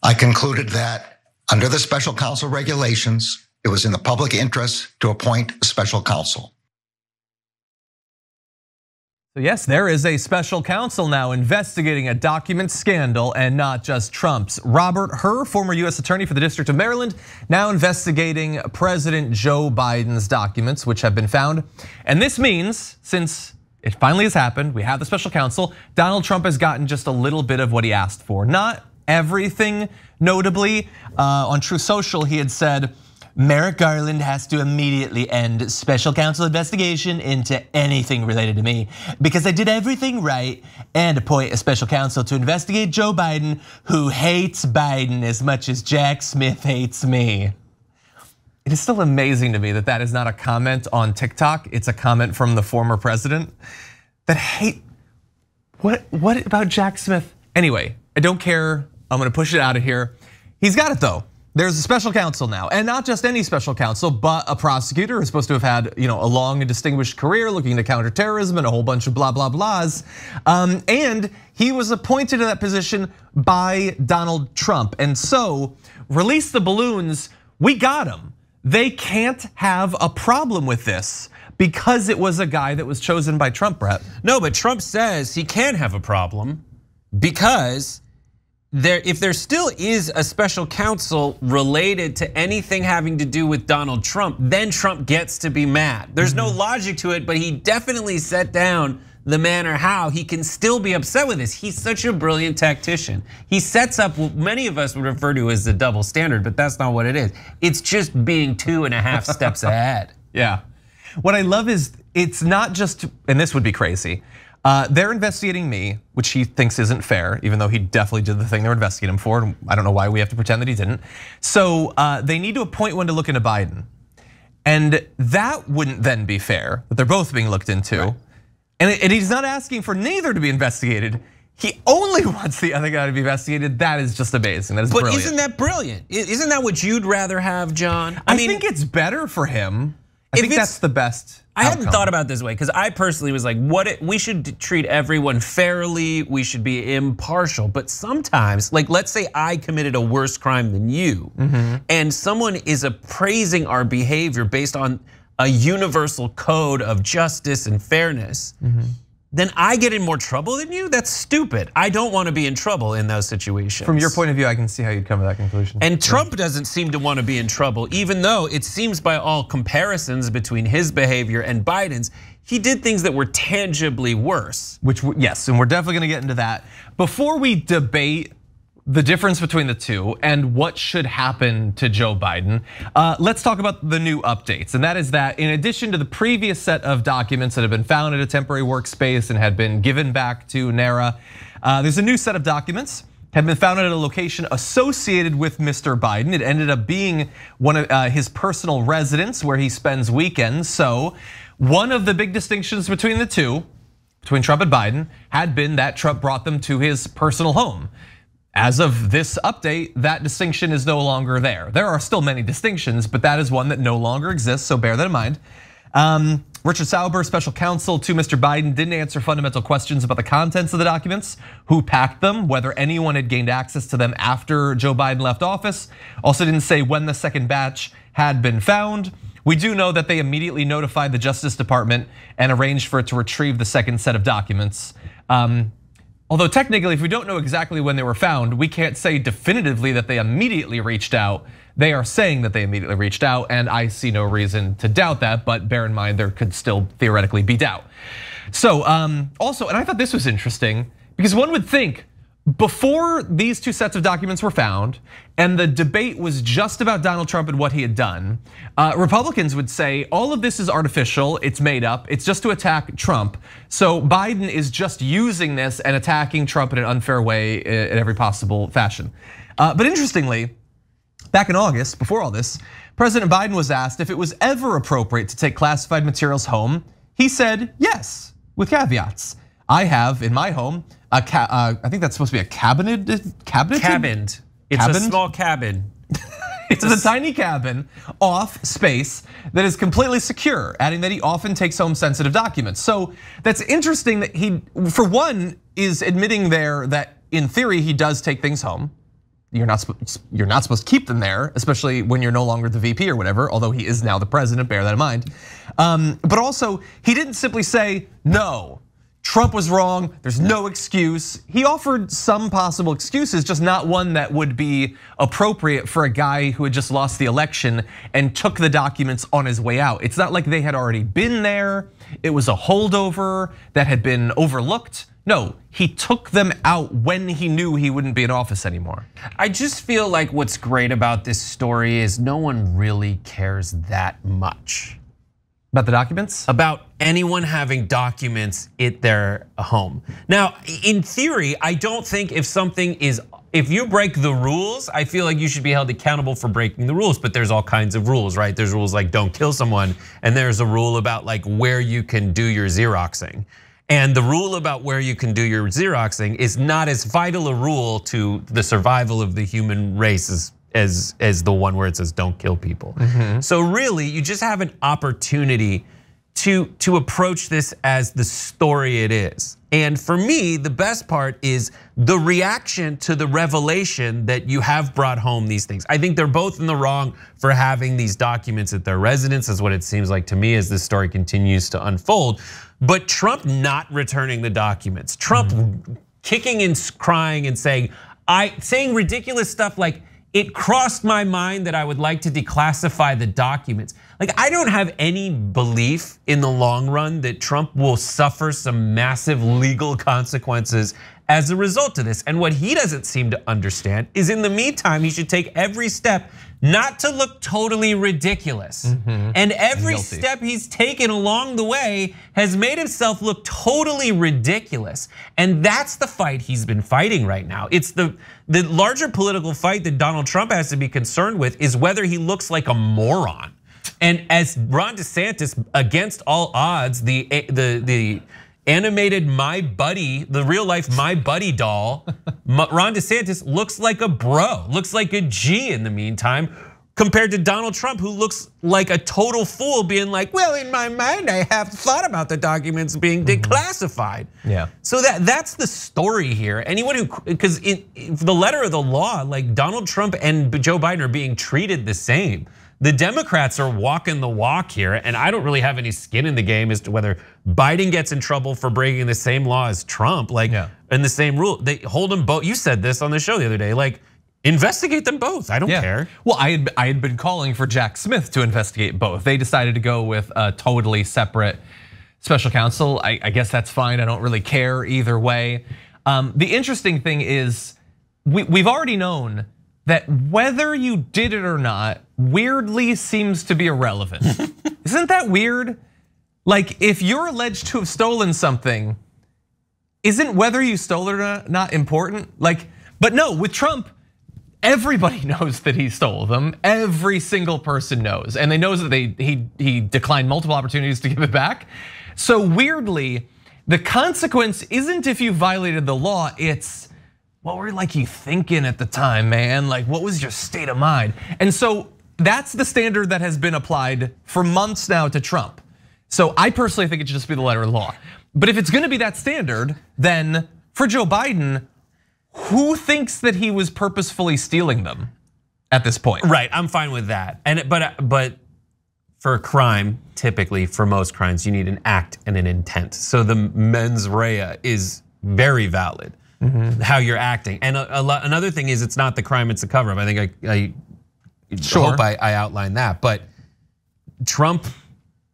I concluded that under the special counsel regulations, it was in the public interest to appoint a special counsel. So yes, there is a special counsel now investigating a document scandal, and not just Trump's. Robert Hur, former US attorney for the District of Maryland, now investigating President Joe Biden's documents, which have been found. And this means, since it finally has happened, we have the special counsel, Donald Trump has gotten just a little bit of what he asked for. Not everything, notably. On Truth Social, he had said, Merrick Garland has to immediately end special counsel investigation into anything related to me, because I did everything right, and appoint a special counsel to investigate Joe Biden, who hates Biden as much as Jack Smith hates me. It is still amazing to me that that is not a comment on TikTok. It's a comment from the former president that hate. What about Jack Smith? Anyway, I don't care. I'm gonna push it out of here. He's got it though. There's a special counsel now, and not just any special counsel, but a prosecutor who's supposed to have had a long and distinguished career looking into counterterrorism and a whole bunch of blah, blah, blahs. And he was appointed to that position by Donald Trump. And so, release the balloons, we got him. They can't have a problem with this because it was a guy that was chosen by Trump, Brett. No, but Trump says he can have a problem because if there still is a special counsel related to anything having to do with Donald Trump, then Trump gets to be mad. There's no logic to it, but he definitely set down the manner how he can still be upset with this. He's such a brilliant tactician. He sets up what many of us would refer to as the double standard, but that's not what it is. It's just being 2.5 steps ahead. Yeah. What I love is it's not just, and this would be crazy, they're investigating me, which he thinks isn't fair, even though he definitely did the thing they were investigating him for. And I don't know why we have to pretend that he didn't. So they need to appoint one to look into Biden. And that wouldn't then be fair, that they're both being looked into. Right. And he's not asking for neither to be investigated. He only wants the other guy to be investigated. That is just amazing. That is brilliant. But isn't that brilliant? Isn't that what you'd rather have, John? I mean, think it's better for him. I think that's the best I hadn't thought about it this way, because I personally was like, we should treat everyone fairly, we should be impartial. But sometimes, like let's say I committed a worse crime than you, and someone is appraising our behavior based on a universal code of justice and fairness, then I get in more trouble than you? That's stupid. I don't want to be in trouble in those situations. From your point of view, I can see how you'd come to that conclusion. And Trump doesn't seem to want to be in trouble, even though it seems by all comparisons between his behavior and Biden's, he did things that were tangibly worse. Which, yes, and we're definitely gonna get into that. Before we debate the difference between the two and what should happen to Joe Biden, let's talk about the new updates. And that is that in addition to the previous set of documents that have been found at a temporary workspace and had been given back to NARA, there's a new set of documents have been found at a location associated with Mr. Biden. It ended up being one of his personal residence where he spends weekends. So one of the big distinctions between the two, between Trump and Biden, had been that Trump brought them to his personal home. As of this update, that distinction is no longer there. There are still many distinctions, but that is one that no longer exists, so bear that in mind. Richard Sauber, special counsel to Mr. Biden, didn't answer fundamental questions about the contents of the documents, who packed them, whether anyone had gained access to them after Joe Biden left office. Also didn't say when the second batch had been found. We do know that they immediately notified the Justice Department and arranged for it to retrieve the second set of documents. Although technically, if we don't know exactly when they were found, we can't say definitively that they immediately reached out. They are saying that they immediately reached out, and I see no reason to doubt that, but bear in mind, there could still theoretically be doubt. So also, and I thought this was interesting, because one would think, before these two sets of documents were found, and the debate was just about Donald Trump and what he had done, Republicans would say all of this is artificial, it's made up, it's just to attack Trump. So Biden is just using this and attacking Trump in an unfair way in every possible fashion. But interestingly, back in August, before all this, President Biden was asked if it was ever appropriate to take classified materials home. He said yes, with caveats. I have in my home, I think that's supposed to be a cabinet. Cabined. It's a small cabin. It's a tiny cabin off space that is completely secure, adding that he often takes home sensitive documents. So that's interesting that he, for one, is admitting there that in theory he does take things home. you're not supposed to keep them there, especially when you're no longer the VP or whatever, although he is now the president, bear that in mind. But also, he didn't simply say, no, Trump was wrong, there's no excuse. He offered some possible excuses, just not one that would be appropriate for a guy who had just lost the election and took the documents on his way out. It's not like they had already been there, it was a holdover that had been overlooked. No, he took them out when he knew he wouldn't be in office anymore. I just feel like what's great about this story is no one really cares that much. About the documents? About anyone having documents at their home. Now, in theory, I don't think if you break the rules, I feel like you should be held accountable for breaking the rules, but there's all kinds of rules, right? There's rules like don't kill someone, and there's a rule about like where you can do your Xeroxing. And the rule about where you can do your Xeroxing is not as vital a rule to the survival of the human race as the one where it says don't kill people. So really, you just have an opportunity to approach this as the story it is. And for me, the best part is the reaction to the revelation that you have brought home these things. I think they're both in the wrong for having these documents at their residence, is what it seems like to me as this story continues to unfold. But Trump not returning the documents, Trump kicking and crying and saying ridiculous stuff like, it crossed my mind that I would like to declassify the documents. Like, I don't have any belief in the long run that Trump will suffer some massive legal consequences as a result of this. And what he doesn't seem to understand is in the meantime, he should take every step not to look totally ridiculous. And every step he's taken along the way has made himself look totally ridiculous. And that's the fight he's been fighting right now. It's the larger political fight that Donald Trump has to be concerned with is whether he looks like a moron. And as Ron DeSantis, against all odds, the animated My Buddy, the real life My Buddy doll, Ron DeSantis looks like a bro, looks like a G in the meantime, compared to Donald Trump, who looks like a total fool being like, well, in my mind, I have thought about the documents being declassified. Yeah. So that's the story here. Anyone who, because in the letter of the law, like Donald Trump and Joe Biden are being treated the same. The Democrats are walking the walk here, and I don't really have any skin in the game as to whether Biden gets in trouble for breaking the same law as Trump, like in the same rule. They hold them both. You said this on the show the other day, like investigate them both. I don't care. Well, I had been calling for Jack Smith to investigate both. They decided to go with a totally separate special counsel. I guess that's fine. I don't really care either way. The interesting thing is we've already known that whether you did it or not, weirdly seems to be irrelevant. Isn't that weird? Like, if you're alleged to have stolen something, isn't whether you stole it or not important? Like, but no, with Trump, everybody knows that he stole them. Every single person knows, and they know that he declined multiple opportunities to give it back. So weirdly, the consequence isn't if you violated the law, it's what were like you thinking at the time, man? Like, what was your state of mind? And so that's the standard that has been applied for months now to Trump. So I personally think it should just be the letter of the law. But if it's gonna be that standard, then for Joe Biden, who thinks that he was purposefully stealing them at this point? Right, I'm fine with that. But for a crime, typically for most crimes, you need an act and an intent. So the mens rea is very valid. How you're acting, and another thing is it's not the crime; it's a cover-up. I think I hope I outlined that. But Trump,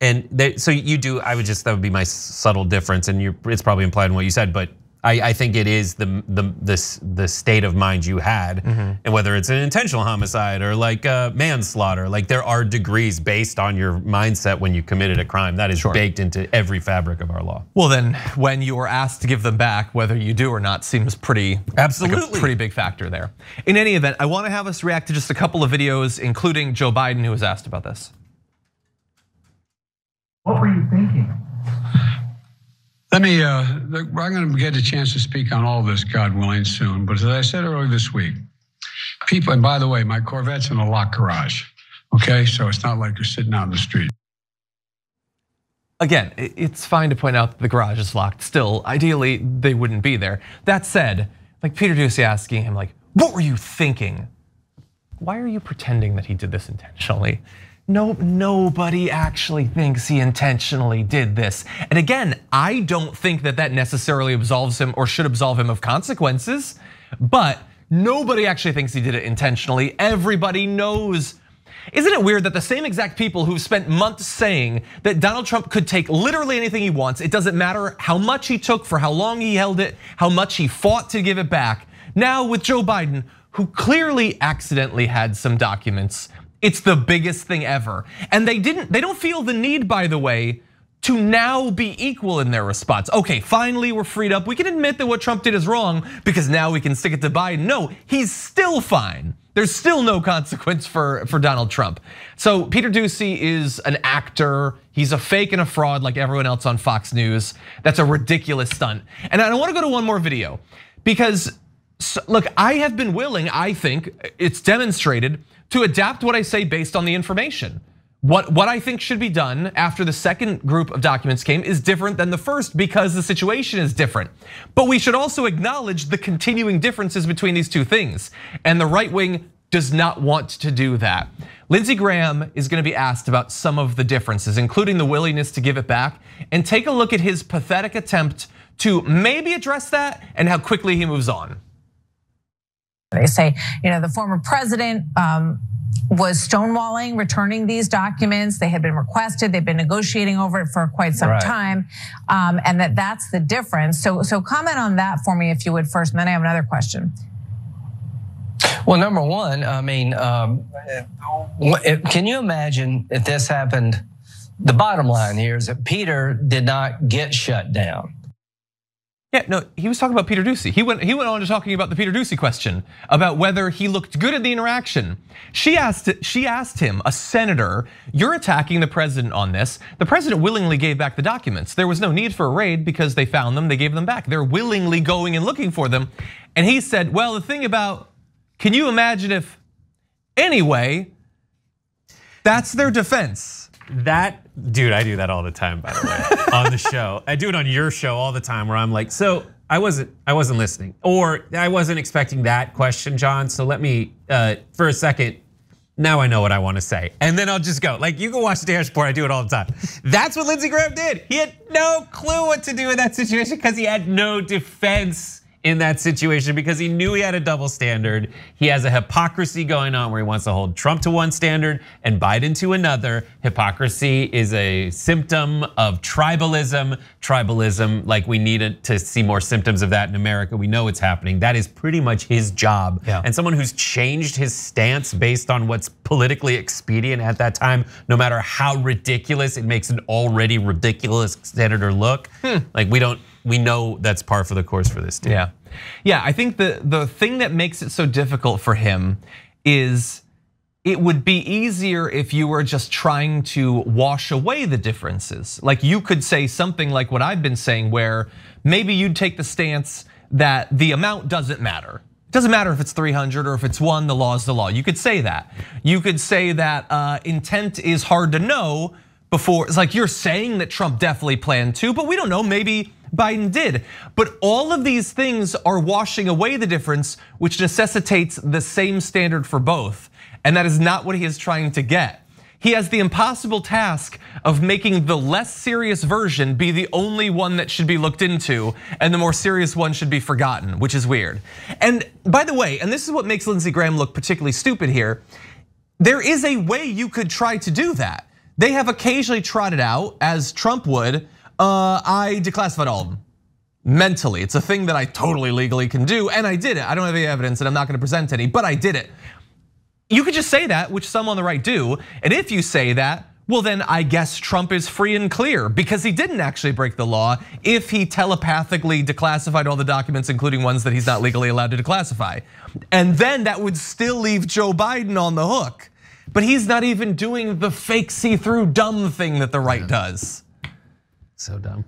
and so you do. That would be my subtle difference, and it's probably implied in what you said. But I think it is the state of mind you had, and whether it's an intentional homicide or like manslaughter, like there are degrees based on your mindset when you committed a crime. That is baked into every fabric of our law. Well, then when you are asked to give them back, whether you do or not, seems pretty absolutely like a pretty big factor there. In any event, I want to have us react to just a couple of videos, including Joe Biden, who was asked about this. What were you thinking? I'm going to get a chance to speak on all this, God willing, soon. But as I said earlier this week, people, and by the way, my Corvette's in a locked garage, okay? So it's not like you're sitting out in the street. Again, it's fine to point out that the garage is locked. Still, ideally, they wouldn't be there. That said, like Peter Doocy asking him, like, What were you thinking? Why are you pretending that he did this intentionally? No, nobody actually thinks he intentionally did this. And again, I don't think that that necessarily absolves him or should absolve him of consequences, but nobody actually thinks he did it intentionally. Everybody knows. Isn't it weird that the same exact people who've spent months saying that Donald Trump could take literally anything he wants, it doesn't matter how much he took, for how long he held it, how much he fought to give it back. Now with Joe Biden, who clearly accidentally had some documents, it's the biggest thing ever. And they don't feel the need, by the way, to now be equal in their response. Okay, finally we're freed up. We can admit that what Trump did is wrong because now we can stick it to Biden. No, he's still fine. There's still no consequence for Donald Trump. So Peter Doocy is an actor. He's a fake and a fraud like everyone else on Fox News. That's a ridiculous stunt. And I want to go to one more video because look, I have been willing, I think it's demonstrated, to adapt what I say based on the information. What I think should be done after the second group of documents came is different than the first because the situation is different. But we should also acknowledge the continuing differences between these two things. And the right wing does not want to do that. Lindsey Graham is going to be asked about some of the differences, including the willingness to give it back, and take a look at his pathetic attempt to maybe address that and how quickly he moves on. They say, the former president was stonewalling, returning these documents. They had been requested. They've been negotiating over it for quite some time, and that's the difference. So comment on that for me, if you would first, and then I have another question. Well, number one, I mean, can you imagine if this happened? The bottom line here is that Peter did not get shut down. Yeah, no, he was talking about Peter Doocy. He went on to talking about the Peter Doocy question about whether he looked good at the interaction. She asked him, a senator, you're attacking the president on this. The president willingly gave back the documents. There was no need for a raid because they found them, they gave them back. They're willingly going and looking for them. And he said, well, the thing about, can you imagine if, anyway, that's their defense. That, dude, I do that all the time, by the way, on the show. I do it on your show all the time where I'm like, so I wasn't listening, or I wasn't expecting that question, John. So let me, for a second, now I know what I want to say. And then I'll just go. Like, you can watch the Dash Report, I do it all the time. That's what Lindsey Graham did. He had no clue what to do in that situation because he had no defense in that situation because he knew he had a double standard. He has a hypocrisy going on where he wants to hold Trump to one standard and Biden to another. Hypocrisy is a symptom of tribalism. Tribalism, like we needed to see more symptoms of that in America. We know it's happening. That is pretty much his job. Yeah. And someone who's changed his stance based on what's politically expedient at that time, no matter how ridiculous it makes an already ridiculous senator look, like we know that's par for the course for this dude. Yeah, I think the thing that makes it so difficult for him is it would be easier if you were just trying to wash away the differences. Like you could say something like what I've been saying where maybe you'd take the stance that the amount doesn't matter. It doesn't matter if it's 300 or if it's 1, the law is the law. You could say that. You could say that intent is hard to know before. It's like you're saying that Trump definitely planned to, but we don't know, maybe Biden did. But all of these things are washing away the difference, which necessitates the same standard for both. And that is not what he is trying to get. He has the impossible task of making the less serious version be the only one that should be looked into, and the more serious one should be forgotten, which is weird. And by the way, and this is what makes Lindsey Graham look particularly stupid here, there is a way you could try to do that. They have occasionally trotted out, as Trump would, I declassified all of them. Mentally, it's a thing that I totally legally can do, and I did it. I don't have any evidence and I'm not gonna present any, but I did it. You could just say that, which some on the right do, and if you say that, well then I guess Trump is free and clear because he didn't actually break the law if he telepathically declassified all the documents, including ones that he's not legally allowed to declassify. And then that would still leave Joe Biden on the hook. But he's not even doing the fake see-through dumb thing that the right does. So dumb.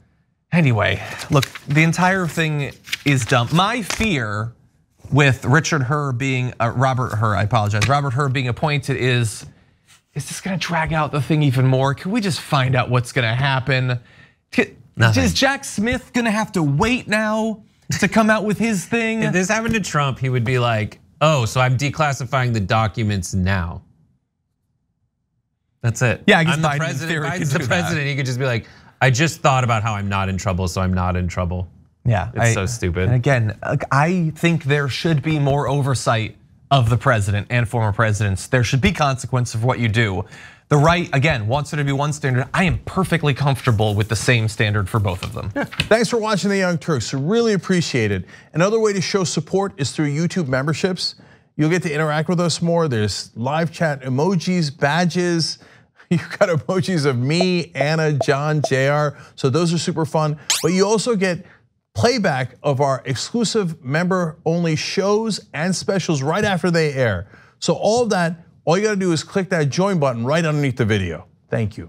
Anyway, look, the entire thing is dumb. My fear with Robert Hur being appointed is this gonna drag out the thing even more? Can we just find out what's gonna happen? Is Jack Smith gonna have to wait now to come out with his thing? If this happened to Trump, he would be like, Oh, so I'm declassifying the documents now. That's it. Yeah, I guess I'm the Biden, president. in theory, Biden's could the do president. that. He could just be like, I just thought about how I'm not in trouble, so I'm not in trouble. Yeah, it's so stupid. And again, I think there should be more oversight of the president and former presidents. There should be consequence of what you do. The right, again, wants there to be one standard. I am perfectly comfortable with the same standard for both of them. Yeah. Thanks for watching the Young Turks. Really appreciate it. Another way to show support is through YouTube memberships. You'll get to interact with us more. There's live chat emojis, badges. You've got emojis of me, Anna, John, JR. So those are super fun. But you also get playback of our exclusive member-only shows and specials right after they air. So all of that, all you gotta do is click that join button right underneath the video. Thank you.